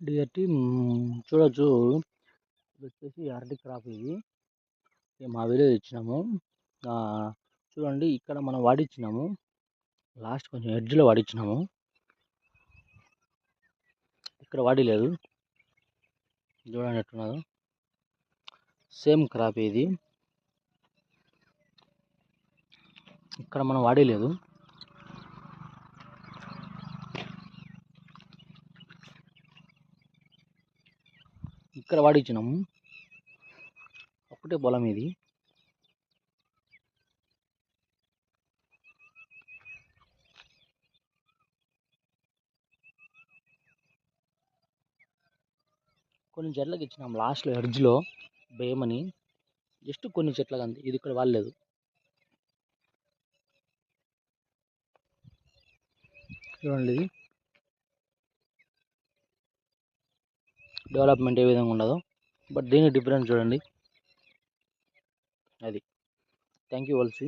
డియర్టీ చూడొచ్చు. ఇది వచ్చేసి అరటి క్రాప్ ఇది. మా విలేజ్ ఇచ్చినాము. చూడండి ఇక్కడ మనం వాడిచ్చినాము. లాస్ట్ కొంచెం ఎడ్జ్లో వాడిచ్చినాము. ఇక్కడ వాడిలేదు. చూడండి ఎట్టున్నదో. సేమ్ క్రాప్ ఇది. ఇక్కడ మనం వాడలేదు. ఇక్కడ వాడిచ్చినాము. ఒకటే పొలం ఇది. కొన్ని చెట్లకి ఇచ్చినాం లాస్ట్లో ఎడ్జ్లో వేయమని. జస్ట్ కొన్ని చెట్లకి అంతే. ఇది ఇక్కడ వాడలేదు. చూడండి ఇది డెవలప్మెంట్ ఏ విధంగా ఉండదో. బట్ దీని డిఫరెన్స్ చూడండి. అది. Thank you వల్సి.